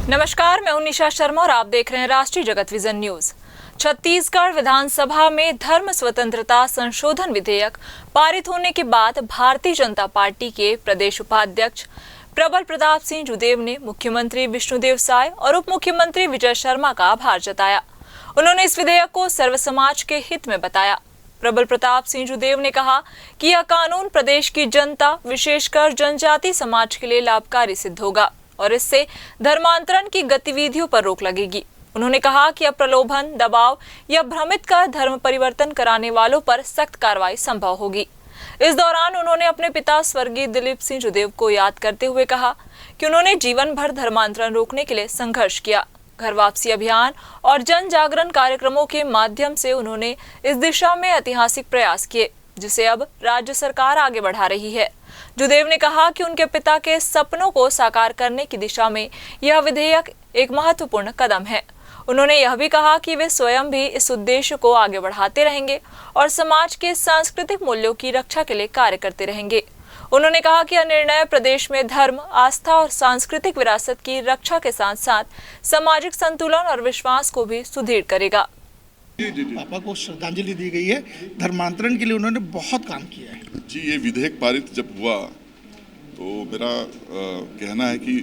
नमस्कार, मैं हूं निशा शर्मा और आप देख रहे हैं राष्ट्रीय जगत विजन न्यूज। छत्तीसगढ़ विधानसभा में धर्म स्वतंत्रता संशोधन विधेयक पारित होने के बाद भारतीय जनता पार्टी के प्रदेश उपाध्यक्ष प्रबल प्रताप सिंह जुदेव ने मुख्यमंत्री विष्णुदेव साय और उप मुख्यमंत्री विजय शर्मा का आभार जताया। उन्होंने इस विधेयक को सर्व समाज के हित में बताया। प्रबल प्रताप सिंह जुदेव ने कहा कि यह कानून प्रदेश की जनता, विशेषकर जनजाति समाज के लिए लाभकारी सिद्ध होगा और इससे धर्मांतरण की गतिविधियों पर रोक लगेगी। उन्होंने कहा कि अब प्रलोभन, दबाव या भ्रमित कर धर्म परिवर्तन कराने वालों पर सख्त कार्रवाई संभव होगी। इस दौरान उन्होंने अपने पिता स्वर्गीय दिलीप सिंह जुदेव को याद करते हुए कहा कि उन्होंने जीवन भर धर्मांतरण रोकने के लिए संघर्ष किया। घर वापसी अभियान और जन जागरण कार्यक्रमों के माध्यम से उन्होंने इस दिशा में ऐतिहासिक प्रयास किए, जिसे अब राज्य सरकार आगे बढ़ा रही है। जुदेव ने कहा कि उनके पिता के सपनों को साकार करने की दिशा में यह विधेयक एक महत्वपूर्ण कदम है। उन्होंने यह भी कहा कि वे स्वयं भी इस उद्देश्य को आगे बढ़ाते रहेंगे और समाज के सांस्कृतिक मूल्यों की रक्षा के लिए कार्य करते रहेंगे। उन्होंने कहा कि यह निर्णय प्रदेश में धर्म, आस्था और सांस्कृतिक विरासत की रक्षा के साथ साथ सामाजिक संतुलन और विश्वास को भी सुदृढ़ करेगा। पापा को श्रद्धांजलि दी गई है। धर्मांतरण के लिए उन्होंने बहुत काम किया है। जी, ये विधेयक पारित जब हुआ तो मेरा कहना है कि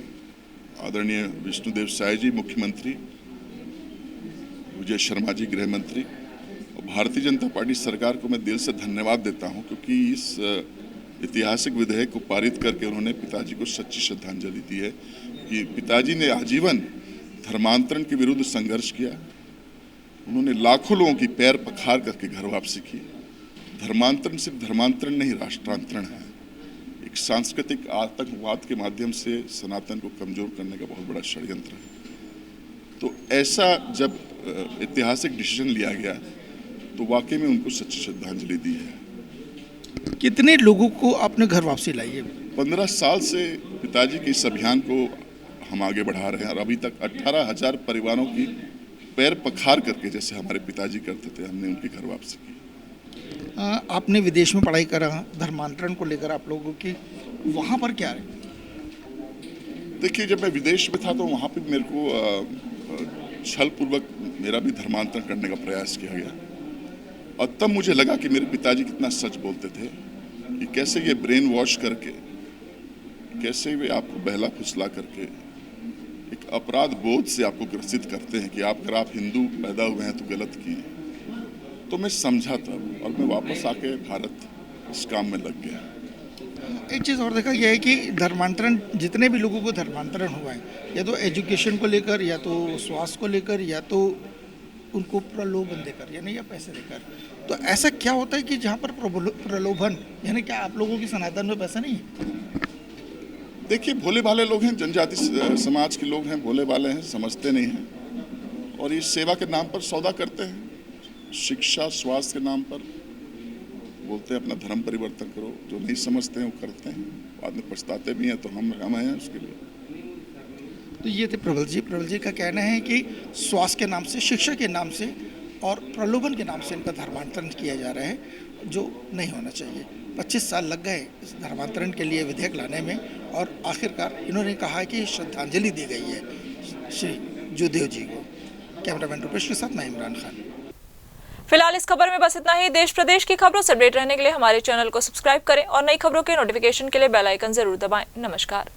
आदरणीय विष्णुदेव साय जी मुख्यमंत्री, विजय शर्मा जी गृह मंत्री और भारतीय जनता पार्टी सरकार को मैं दिल से धन्यवाद देता हूं, क्योंकि इस ऐतिहासिक विधेयक को पारित करके उन्होंने पिताजी को सच्ची श्रद्धांजलि दी है कि पिताजी ने आजीवन धर्मांतरण के विरुद्ध संघर्ष किया। उन्होंने लाखों लोगों की पैर पखार करके घर वापसी की। धर्मांतरण सिर्फ धर्मांतरण नहीं, राष्ट्रांतरण है। एक सांस्कृतिक आतंकवाद के माध्यम से सनातन को कमजोर करने का बहुत बड़ा षड्यंत्र है। तो ऐसा जब ऐतिहासिक डिसीजन लिया गया तो वाकई में उनको सच्ची श्रद्धांजलि दी है। कितने लोगों को आपने घर वापसी लाई है? 15 साल से पिताजी के इस अभियान को हम आगे बढ़ा रहे हैं और अभी तक 18,000 परिवारों की पैर पखार करके, जैसे हमारे पिताजी करते थे, हमने उनकी घर वापसी की। आपने विदेश में पढ़ाई करा, धर्मांतरण को लेकर आप लोगों की वहाँ पर क्या है? देखिए, जब मैं विदेश में था तो वहाँ पे मेरे को छलपूर्वक मेरा भी धर्मांतरण करने का प्रयास किया गया और तब मुझे लगा कि मेरे पिताजी कितना सच बोलते थे कि कैसे ये ब्रेन वॉश करके, कैसे वे आपको बहला फुसला करके एक अपराध बोध से आपको ग्रसित करते हैं कि अगर आप हिंदू पैदा हुए हैं तो गलत किए। तो मैं समझा तब और मैं वापस आके भारत इस काम में लग गया। एक चीज़ और देखा गया है कि धर्मांतरण, जितने भी लोगों को धर्मांतरण हुआ है, या तो एजुकेशन को लेकर, या तो स्वास्थ्य को लेकर, या तो उनको प्रलोभन देकर, यानी या पैसे देकर, तो ऐसा क्या होता है कि जहाँ पर प्रलोभन, यानी क्या आप लोगों की सनातन में पैसा नहीं है? देखिए, भोले भाले लोग हैं, जनजाति समाज के लोग हैं, भोले भाले हैं, समझते नहीं हैं और इस सेवा के नाम पर सौदा करते हैं। शिक्षा, स्वास्थ्य के नाम पर बोलते हैं अपना धर्म परिवर्तन करो। जो नहीं समझते हैं वो करते हैं, बाद में पछताते भी हैं। तो हम हैं उसके लिए। तो ये थे प्रबल जी। प्रबल जी का कहना है कि स्वास्थ्य के नाम से, शिक्षा के नाम से और प्रलोभन के नाम से इनका धर्मांतरण किया जा रहा है, जो नहीं होना चाहिए। 25 साल लग गए इस धर्मांतरण के लिए विधेयक लाने में और आखिरकार इन्होंने कहा कि श्रद्धांजलि दी गई है श्री जुदेव जी को। कैमरामैन रुपेश के साथ मैं इमरान खान। फिलहाल इस खबर में बस इतना ही। देश प्रदेश की खबरों से अपडेट रहने के लिए हमारे चैनल को सब्सक्राइब करें और नई खबरों के नोटिफिकेशन के लिए बेल आइकन जरूर दबाएं। नमस्कार।